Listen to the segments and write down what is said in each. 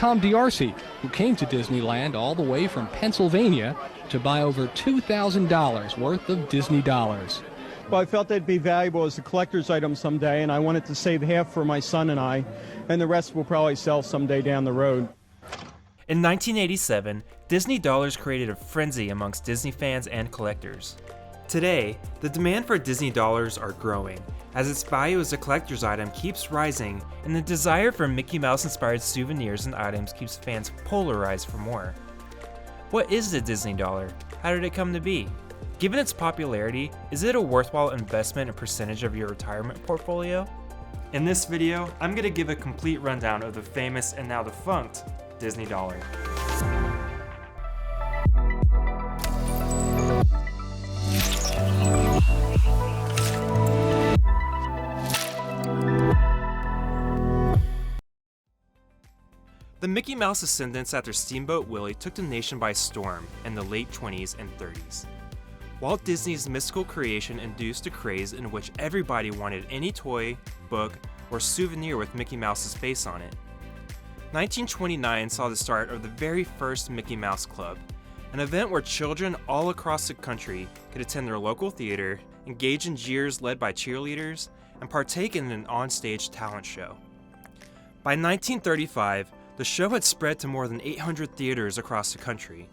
Tom D'Arcy, who came to Disneyland all the way from Pennsylvania to buy over $2,000 worth of Disney dollars. Well, I felt they'd be valuable as a collector's item someday, and I wanted to save half for my son and I, and the rest will probably sell someday down the road. In 1987, Disney dollars created a frenzy amongst Disney fans and collectors. Today, the demand for Disney dollars are growing, as its value as a collector's item keeps rising, and the desire for Mickey Mouse-inspired souvenirs and items keeps fans polarized for more. What is the Disney dollar? How did it come to be? Given its popularity, is it a worthwhile investment and percentage of your retirement portfolio? In this video, I'm going to give a complete rundown of the famous and now defunct Disney dollar. The Mickey Mouse ascendance after Steamboat Willie took the nation by storm in the late 20s and 30s. Walt Disney's mystical creation induced a craze in which everybody wanted any toy, book, or souvenir with Mickey Mouse's face on it. 1929 saw the start of the very first Mickey Mouse Club, an event where children all across the country could attend their local theater, engage in jeers led by cheerleaders, and partake in an onstage talent show. By 1935, the show had spread to more than 800 theaters across the country.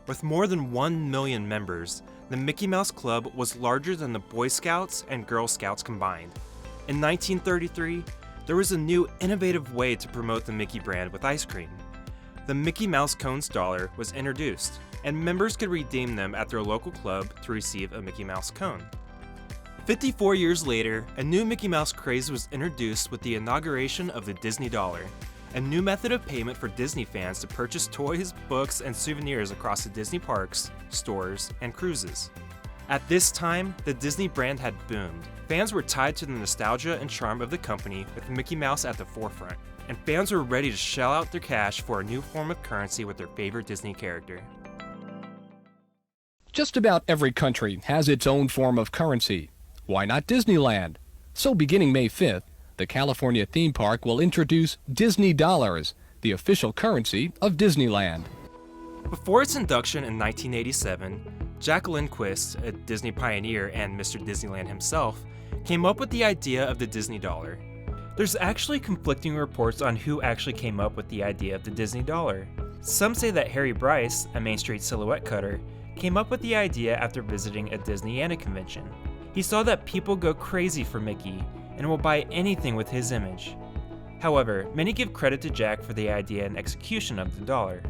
With more than 1 million members, the Mickey Mouse Club was larger than the Boy Scouts and Girl Scouts combined. In 1933, there was a new, innovative way to promote the Mickey brand with ice cream. The Mickey Mouse Cones dollar was introduced, and members could redeem them at their local club to receive a Mickey Mouse cone. 54 years later, a new Mickey Mouse craze was introduced with the inauguration of the Disney dollar, a new method of payment for Disney fans to purchase toys, books, and souvenirs across the Disney parks, stores, and cruises. At this time, the Disney brand had boomed. Fans were tied to the nostalgia and charm of the company with Mickey Mouse at the forefront, and fans were ready to shell out their cash for a new form of currency with their favorite Disney character. Just about every country has its own form of currency. Why not Disneyland? So beginning May 5th, the California theme park will introduce Disney dollars, the official currency of Disneyland. Before its induction in 1987, Jack Lindquist, a Disney pioneer and Mr. Disneyland himself, came up with the idea of the Disney dollar. There's actually conflicting reports on who actually came up with the idea of the Disney dollar. Some say that Harry Bryce, a Main Street silhouette cutter, came up with the idea after visiting a Disneyana convention. He saw that people go crazy for Mickey and will buy anything with his image. However, many give credit to Jack for the idea and execution of the dollar.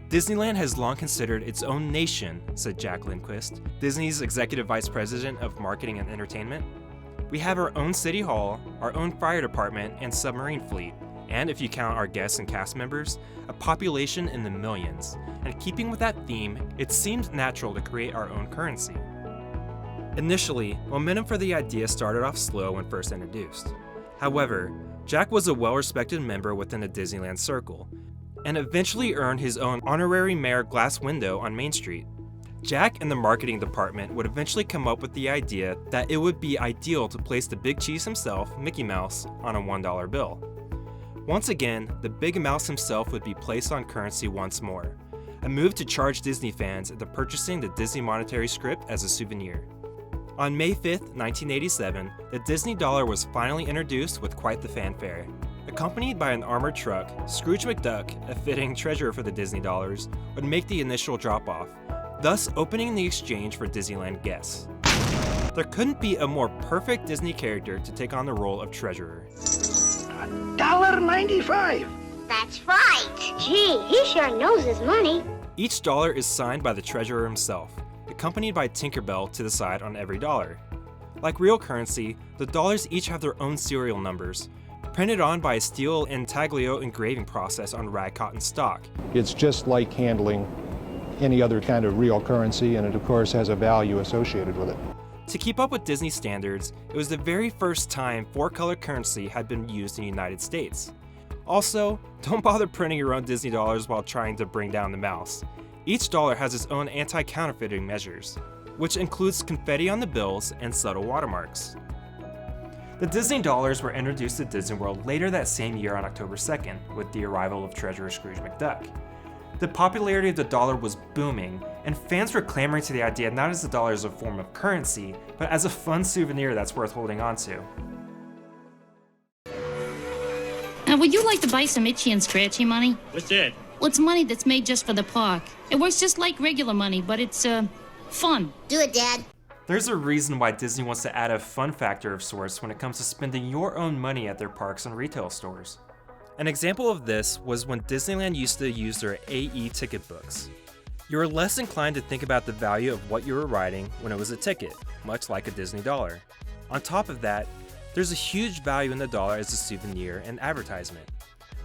Disneyland has long considered its own nation, said Jack Lindquist, Disney's Executive Vice President of Marketing and Entertainment. We have our own city hall, our own fire department, and submarine fleet, and if you count our guests and cast members, a population in the millions. And keeping with that theme, it seemed natural to create our own currency. Initially, momentum for the idea started off slow when first introduced. However, Jack was a well-respected member within the Disneyland circle, and eventually earned his own honorary mayor glass window on Main Street. Jack and the marketing department would eventually come up with the idea that it would be ideal to place the Big Cheese himself, Mickey Mouse, on a $1 bill. Once again, the Big Mouse himself would be placed on currency once more, a move to charge Disney fans into purchasing the Disney monetary script as a souvenir. On May 5th, 1987, the Disney dollar was finally introduced with quite the fanfare. Accompanied by an armored truck, Scrooge McDuck, a fitting treasurer for the Disney dollars, would make the initial drop-off, thus opening the exchange for Disneyland guests. There couldn't be a more perfect Disney character to take on the role of treasurer. $1.95. That's right. Gee, he sure knows his money. Each dollar is signed by the treasurer himself, accompanied by Tinkerbell to the side on every dollar. Like real currency, the dollars each have their own serial numbers, printed on by a steel intaglio engraving process on rag cotton stock. It's just like handling any other kind of real currency, and it of course has a value associated with it. To keep up with Disney standards, it was the very first time four-color currency had been used in the United States. Also, don't bother printing your own Disney dollars while trying to bring down the mouse. Each dollar has its own anti-counterfeiting measures, which includes confetti on the bills and subtle watermarks. The Disney dollars were introduced to Disney World later that same year on October 2nd, with the arrival of Treasurer Scrooge McDuck. The popularity of the dollar was booming, and fans were clamoring to the idea not as the dollar as a form of currency, but as a fun souvenir that's worth holding on to. Now, would you like to buy some itchy and scratchy money? What's that? Well, it's money that's made just for the park. It works just like regular money, but it's, fun. Do it, Dad. There's a reason why Disney wants to add a fun factor of sorts when it comes to spending your own money at their parks and retail stores. An example of this was when Disneyland used to use their AE ticket books. You were less inclined to think about the value of what you were riding when it was a ticket, much like a Disney dollar. On top of that, there's a huge value in the dollar as a souvenir and advertisement.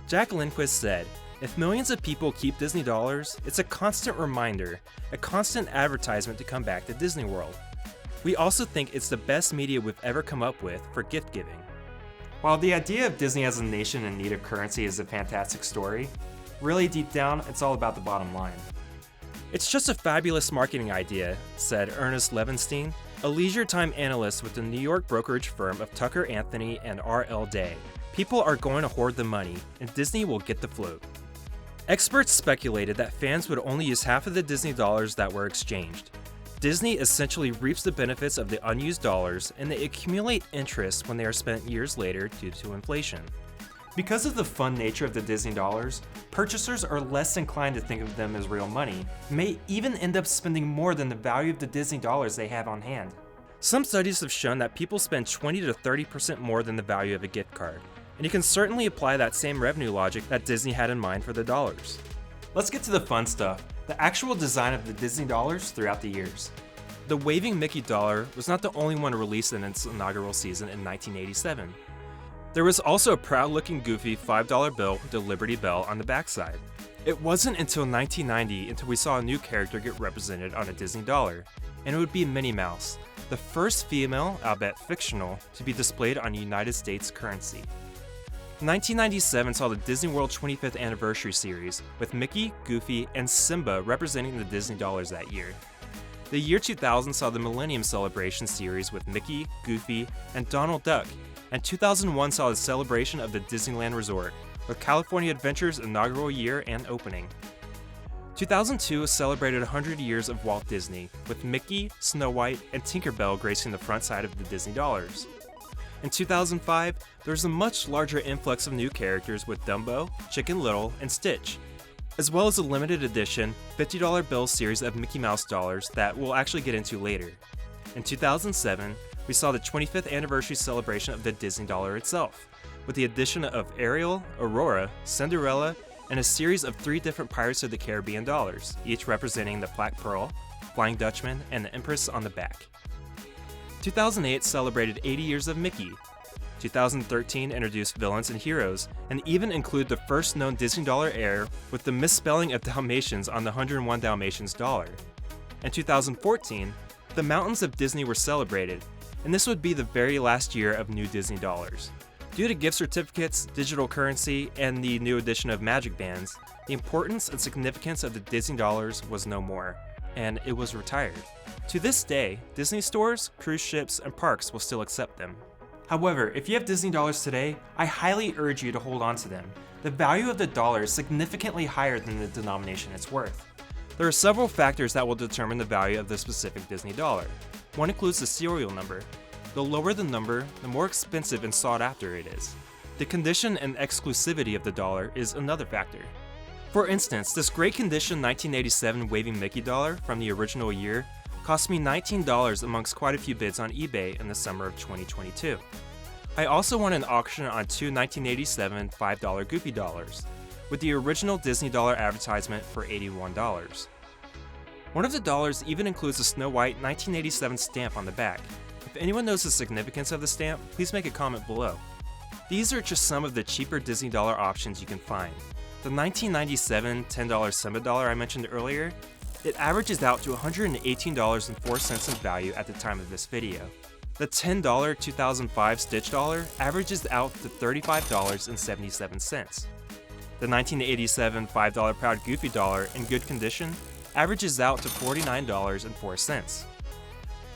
Jack Lindquist said, "If millions of people keep Disney dollars, it's a constant reminder, a constant advertisement to come back to Disney World." We also think it's the best media we've ever come up with for gift giving. While the idea of Disney as a nation in need of currency is a fantastic story, really deep down, it's all about the bottom line. "It's just a fabulous marketing idea," said Ernest Levenstein, a leisure time analyst with the New York brokerage firm of Tucker Anthony and R.L. Day. "People are going to hoard the money, and Disney will get the float." Experts speculated that fans would only use half of the Disney dollars that were exchanged. Disney essentially reaps the benefits of the unused dollars, and they accumulate interest when they are spent years later due to inflation. Because of the fun nature of the Disney dollars, purchasers are less inclined to think of them as real money, and may even end up spending more than the value of the Disney dollars they have on hand. Some studies have shown that people spend 20 to 30% more than the value of a gift card, and you can certainly apply that same revenue logic that Disney had in mind for the dollars. Let's get to the fun stuff, the actual design of the Disney dollars throughout the years. The waving Mickey dollar was not the only one released in its inaugural season in 1987. There was also a proud-looking goofy $5 bill with a Liberty Bell on the backside. It wasn't until 1990 until we saw a new character get represented on a Disney dollar, and it would be Minnie Mouse, the first female, albeit fictional, to be displayed on United States currency. 1997 saw the Disney World 25th Anniversary series, with Mickey, Goofy, and Simba representing the Disney dollars that year. The year 2000 saw the Millennium Celebration series with Mickey, Goofy, and Donald Duck, and 2001 saw the celebration of the Disneyland Resort, with California Adventure's inaugural year and opening. 2002 celebrated 100 years of Walt Disney, with Mickey, Snow White, and Tinker Bell gracing the front side of the Disney dollars. In 2005, there was a much larger influx of new characters with Dumbo, Chicken Little, and Stitch, as well as a limited edition $50 bill series of Mickey Mouse dollars that we'll actually get into later. In 2007, we saw the 25th anniversary celebration of the Disney dollar itself, with the addition of Ariel, Aurora, Cinderella, and a series of 3 different Pirates of the Caribbean dollars, each representing the Black Pearl, Flying Dutchman, and the Empress on the back. 2008 celebrated 80 years of Mickey. 2013 introduced villains and heroes, and even included the first known Disney dollar heir with the misspelling of Dalmatians on the 101 Dalmatians dollar. In 2014, the Mountains of Disney were celebrated, and this would be the very last year of new Disney dollars. Due to gift certificates, digital currency, and the new addition of magic bands, the importance and significance of the Disney dollars was no more, and it was retired. To this day, Disney stores, cruise ships, and parks will still accept them. However, if you have Disney dollars today, I highly urge you to hold on to them. The value of the dollar is significantly higher than the denomination it's worth. There are several factors that will determine the value of the specific Disney dollar. One includes the serial number. The lower the number, the more expensive and sought after it is. The condition and exclusivity of the dollar is another factor. For instance, this great condition 1987 waving Mickey dollar from the original year cost me $19 amongst quite a few bids on eBay in the summer of 2022. I also won an auction on 2 1987 $5 Goofy dollars, with the original Disney dollar advertisement for $81. One of the dollars even includes a Snow White 1987 stamp on the back. If anyone knows the significance of the stamp, please make a comment below. These are just some of the cheaper Disney dollar options you can find. The 1997 $10 Simba dollar I mentioned earlier, it averages out to $118.04 in value at the time of this video. The $10 2005 Stitch dollar averages out to $35.77. The 1987 $5 Proud Goofy dollar in good condition averages out to $49.04.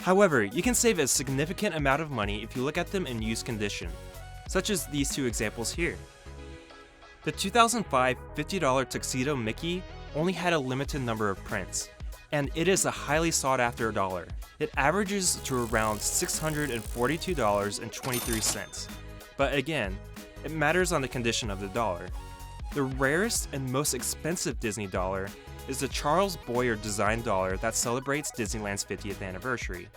However, you can save a significant amount of money if you look at them in used condition, such as these two examples here. The 2005 $50 Tuxedo Mickey only had a limited number of prints, and it is a highly sought after dollar. It averages to around $642.23. But again, it matters on the condition of the dollar. The rarest and most expensive Disney dollar is the Charles Boyer design dollar that celebrates Disneyland's 50th anniversary.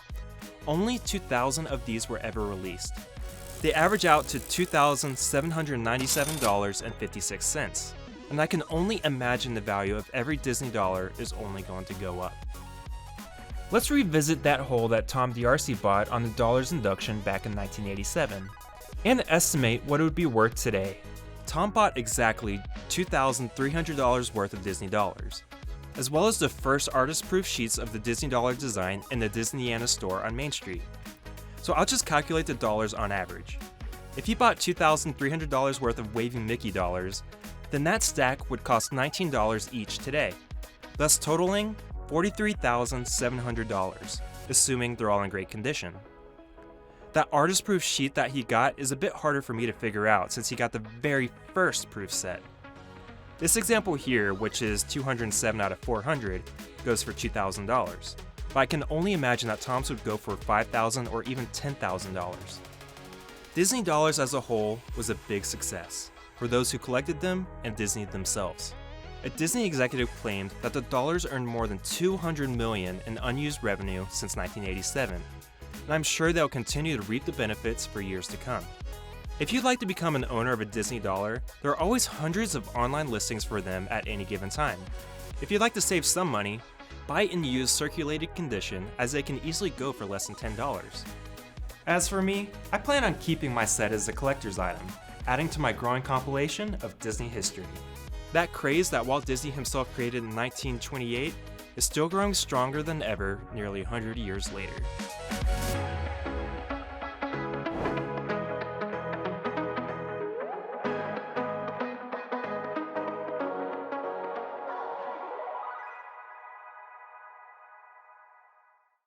Only 2,000 of these were ever released. They average out to $2,797.56, and I can only imagine the value of every Disney dollar is only going to go up. Let's revisit that hole that Tom D'Arcy bought on the dollars induction back in 1987, and estimate what it would be worth today. Tom bought exactly $2,300 worth of Disney dollars, as well as the first artist-proof sheets of the Disney dollar design in the Disneyana store on Main Street. So I'll just calculate the dollars on average. If he bought $2,300 worth of waving Mickey dollars, then that stack would cost $19 each today, thus totaling $43,700, assuming they're all in great condition. That artist-proof sheet that he got is a bit harder for me to figure out since he got the very first proof set. This example here, which is 207 out of 400, goes for $2,000, but I can only imagine that Tom's would go for $5,000 or even $10,000. Disney dollars as a whole was a big success for those who collected them and Disney themselves. A Disney executive claimed that the dollars earned more than $200 million in unused revenue since 1987, and I'm sure they'll continue to reap the benefits for years to come. If you'd like to become an owner of a Disney dollar, there are always hundreds of online listings for them at any given time. If you'd like to save some money, buy in used circulated condition, as they can easily go for less than $10. As for me, I plan on keeping my set as a collector's item, adding to my growing compilation of Disney history. That craze that Walt Disney himself created in 1928 is still growing stronger than ever nearly 100 years later.